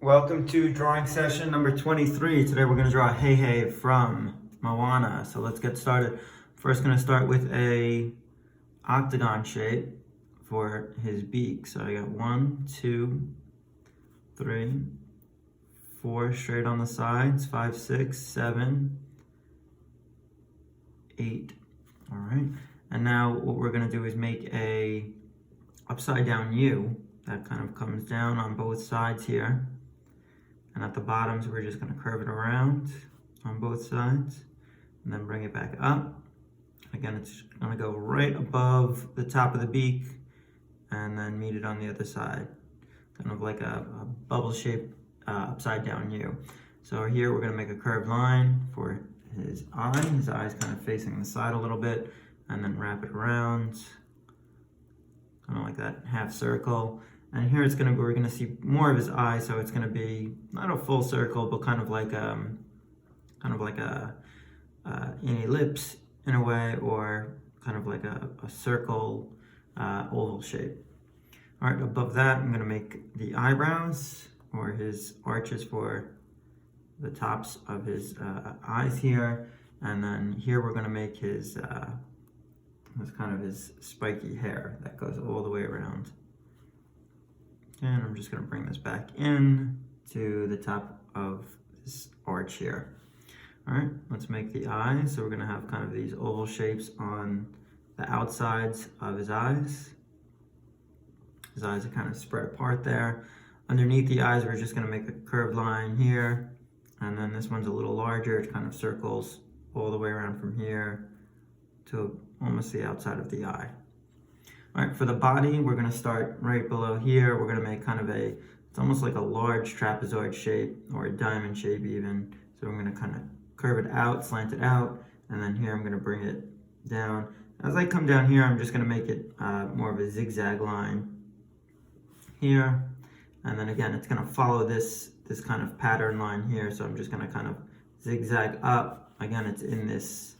Welcome to drawing session number 23. Today we're going to draw Heihei from Moana. So let's get started. First going to start with a octagon shape for his beak. So I got 1, 2, 3, 4 straight on the sides, 5, 6, 7, 8. All right. And now what we're going to do is make a upside down U that kind of comes down on both sides here. And at the bottoms, we're just going to curve it around on both sides and then bring it back up. Again, it's going to go right above the top of the beak and then meet it on the other side. Kind of like a bubble shape upside down U. So here we're going to make a curved line for his eye. His eye is kind of facing the side a little bit, and then wrap it around, kind of like that half circle. And here we're gonna see more of his eye, so it's gonna be not a full circle, but kind of like an ellipse in a way, or kind of like a circle oval shape. All right, above that, I'm gonna make the eyebrows or his arches for the tops of his eyes here, and then here we're gonna make his his spiky hair that goes all the way around. And I'm just going to bring this back in to the top of this arch here. All right, let's make the eyes. So we're going to have kind of these oval shapes on the outsides of his eyes. His eyes are kind of spread apart there. Underneath the eyes, we're just going to make a curved line here. And then this one's a little larger. It kind of circles all the way around from here to almost the outside of the eye. All right, for the body, we're going to start right below here. We're going to make kind of it's almost like a large trapezoid shape or a diamond shape even. So I'm going to kind of curve it out, slant it out, and then here I'm going to bring it down. As I come down here, I'm just going to make it more of a zigzag line here. And then again, it's going to follow this kind of pattern line here. So I'm just going to kind of zigzag up. Again, it's in this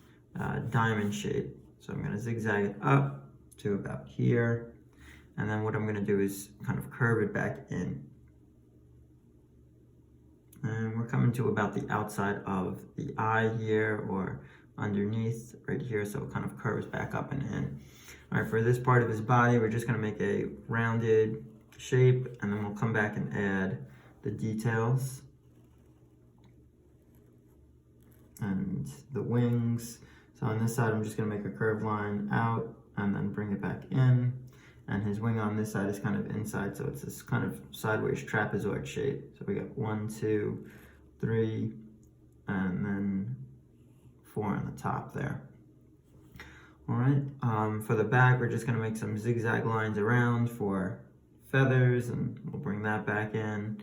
diamond shape. So I'm going to zigzag it up to about here, and then what I'm going to do is kind of curve it back in, and we're coming to about the outside of the eye here, or underneath right here, so it kind of curves back up and in. All right, for this part of his body, we're just going to make a rounded shape, and then we'll come back and add the details and the wings. So on this side, I'm just going to make a curved line out and then bring it back in. And his wing on this side is kind of inside, so it's this kind of sideways trapezoid shape. So we got 1, 2, 3, and then 4 on the top there. All right, for the back, we're just going to make some zigzag lines around for feathers, and we'll bring that back in.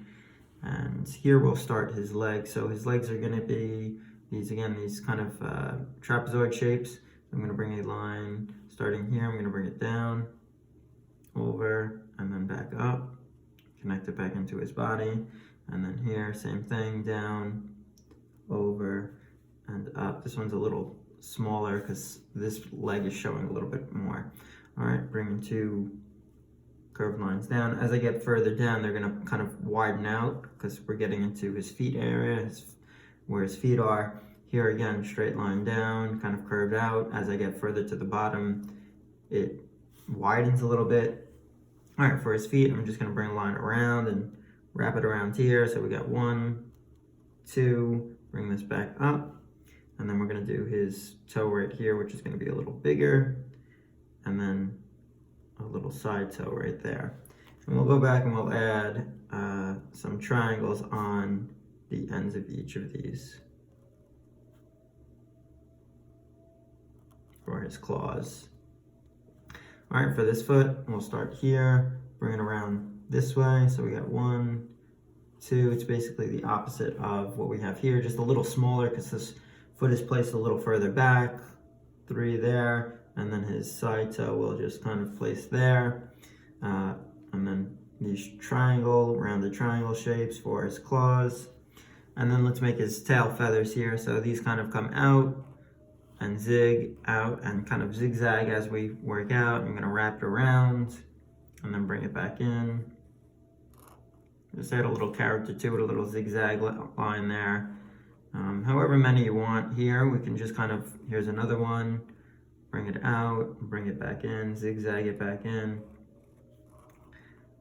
And here we'll start his legs. So his legs are going to be these kind of trapezoid shapes. I'm going to bring a line starting here. I'm going to bring it down, over, and then back up, connect it back into his body, and then here, same thing, down, over, and up. This one's a little smaller because this leg is showing a little bit more. All right, bringing 2 curved lines down. As I get further down, they're going to kind of widen out because we're getting into his feet area, where his feet are. Here again, straight line down, kind of curved out. As I get further to the bottom, it widens a little bit. All right, for his feet, I'm just going to bring a line around and wrap it around here. So we got 1, 2, bring this back up. And then we're going to do his toe right here, which is going to be a little bigger. And then a little side toe right there. And we'll go back and we'll add some triangles on the ends of each of these for his claws. All right, for this foot, we'll start here, bring it around this way. So we got 1, 2, it's basically the opposite of what we have here, just a little smaller because this foot is placed a little further back. 3 there, and then his side toe will just kind of place there. And then these rounded triangle shapes for his claws. And then let's make his tail feathers here. So these kind of come out and zig out and kind of zigzag as we work out. I'm going to wrap it around and then bring it back in. Just add a little character to it, a little zigzag line there. However many you want here, we can just kind of, here's another one, bring it out, bring it back in, zigzag it back in.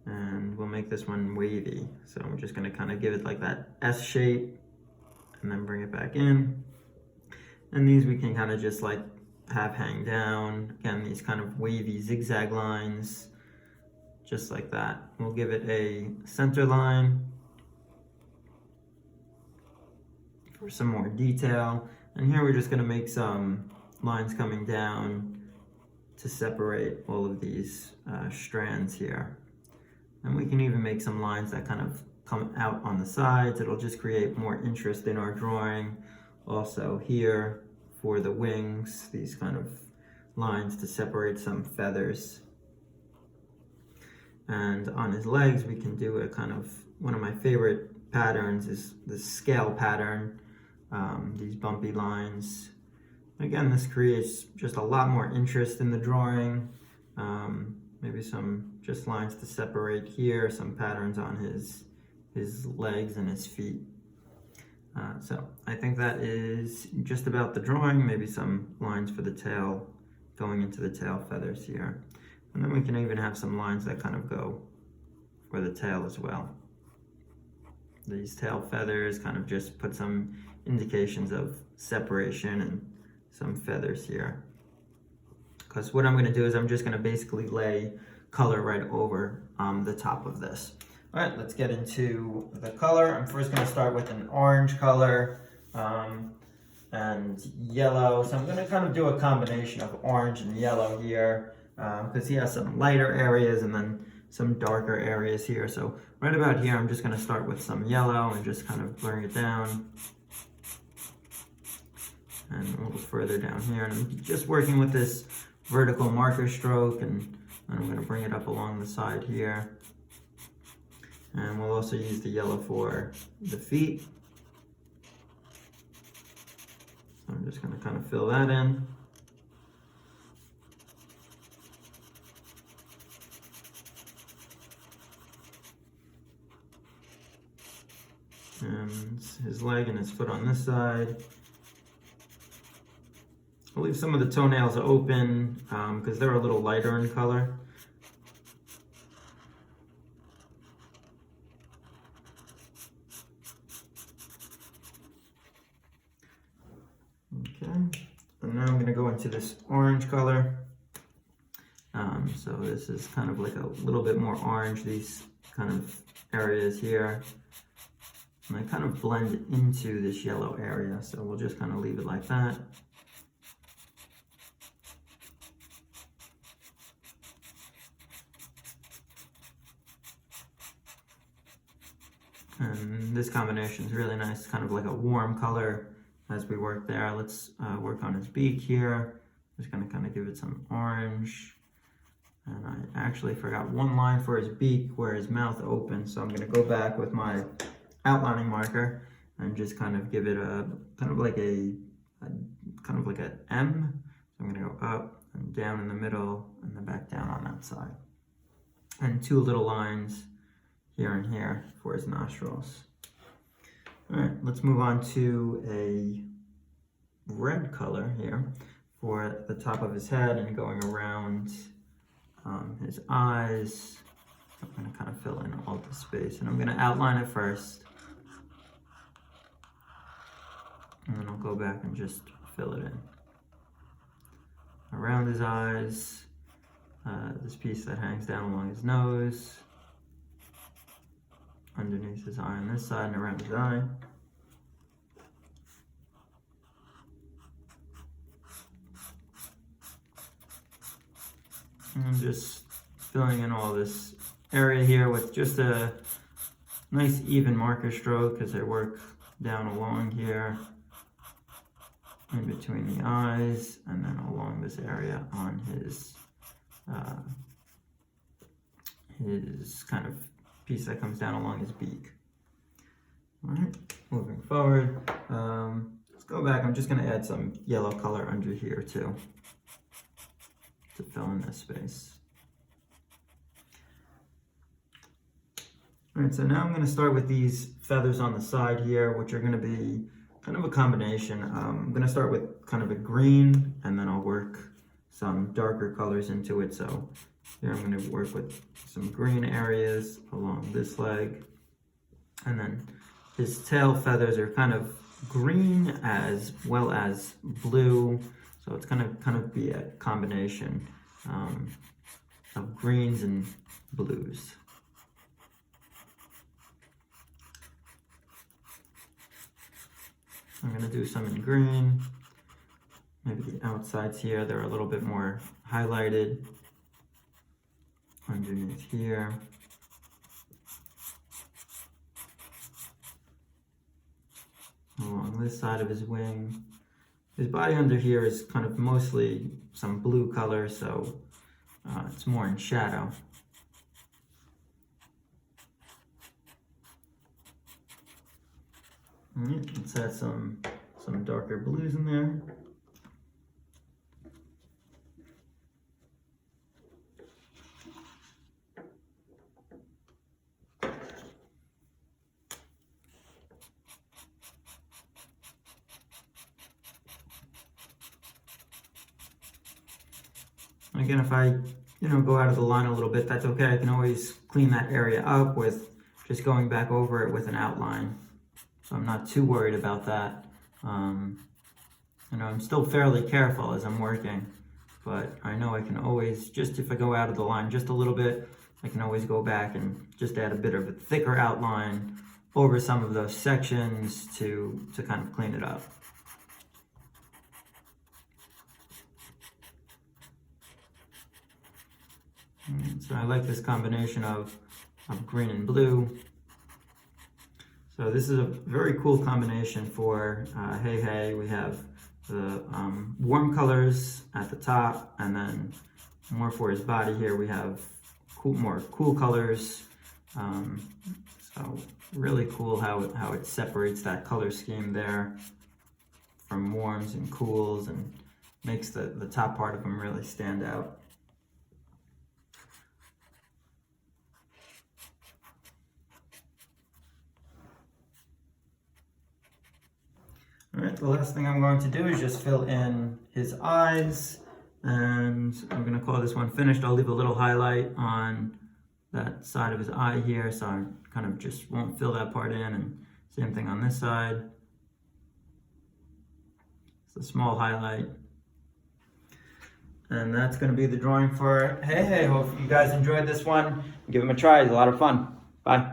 And we'll make this one wavy. So we're just gonna kind of give it like that S shape and then bring it back in. And these we can kind of just like have hang down. Again, these kind of wavy zigzag lines, just like that. We'll give it a center line for some more detail. And here we're just gonna make some lines coming down to separate all of these strands here. And we can even make some lines that kind of come out on the sides. It'll just create more interest in our drawing. Also here for the wings, these kind of lines to separate some feathers. And on his legs, we can do a kind of, one of my favorite patterns is the scale pattern, these bumpy lines. Again, this creates just a lot more interest in the drawing. Maybe some just lines to separate here, some patterns on his legs and his feet. So I think that is just about the drawing, maybe some lines for the tail going into the tail feathers here. And then we can even have some lines that kind of go for the tail as well. These tail feathers kind of just put some indications of separation and some feathers here. Because what I'm going to do is I'm just going to basically lay color right over the top of this. All right, let's get into the color. I'm first going to start with an orange color and yellow. So I'm going to kind of do a combination of orange and yellow here because he has some lighter areas and then some darker areas here. So right about here, I'm just going to start with some yellow and just kind of bring it down. And a little further down here. And I'm just working with this vertical marker stroke, and I'm going to bring it up along the side here. And we'll also use the yellow for the feet. So I'm just going to kind of fill that in. And his leg and his foot on this side. I'll leave some of the toenails open because they're a little lighter in color. Okay, and now I'm going to go into this orange color. So this is kind of like a little bit more orange, these kind of areas here. And they kind of blend into this yellow area, so we'll just kind of leave it like that. And this combination is really nice, kind of like a warm color as we work there. Let's work on his beak here. Just gonna kind of give it some orange. And I actually forgot one line for his beak where his mouth opens. So I'm gonna go back with my outlining marker and just kind of give it a, kind of like an M. So I'm gonna go up and down in the middle and then back down on that side. And two little lines here and here for his nostrils. All right, let's move on to a red color here for the top of his head and going around his eyes. I'm gonna kind of fill in all the space and I'm gonna outline it first. And then I'll go back and just fill it in. Around his eyes, this piece that hangs down along his nose, underneath his eye on this side and around his eye. And I'm just filling in all this area here with just a nice even marker stroke as I work down along here in between the eyes and then along this area on his kind of piece that comes down along his beak. All right, moving forward, let's go back. I'm just going to add some yellow color under here too to fill in this space. All right, so now I'm going to start with these feathers on the side here, which are going to be kind of a combination. I'm going to start with kind of a green, and then I'll work some darker colors into it. So here I'm going to work with some green areas along this leg, and then his tail feathers are kind of green as well as blue, so it's going to kind of be a combination of greens and blues. I'm going to do some in green. Maybe the outsides here, they're a little bit more highlighted. Underneath here. Along this side of his wing. His body under here is kind of mostly some blue color, so it's more in shadow. Let's add some darker blues in there. Again, if I go out of the line a little bit, that's okay. I can always clean that area up with just going back over it with an outline. So I'm not too worried about that. I'm still fairly careful as I'm working, but I know I can always, just if I go out of the line just a little bit, I can always go back and just add a bit of a thicker outline over some of those sections to kind of clean it up. So I like this combination of green and blue. So this is a very cool combination for Heihei. We have the warm colors at the top, and then more for his body here. We have more cool colors. So really cool how it separates that color scheme there from warms and cools, and makes the top part of him really stand out. All right, the last thing I'm going to do is just fill in his eyes, and I'm going to call this one finished. I'll leave a little highlight on that side of his eye here, so I kind of just won't fill that part in, and same thing on this side. It's a small highlight. And that's going to be the drawing for Heihei. Hope you guys enjoyed this one. Give him a try, it's a lot of fun. Bye.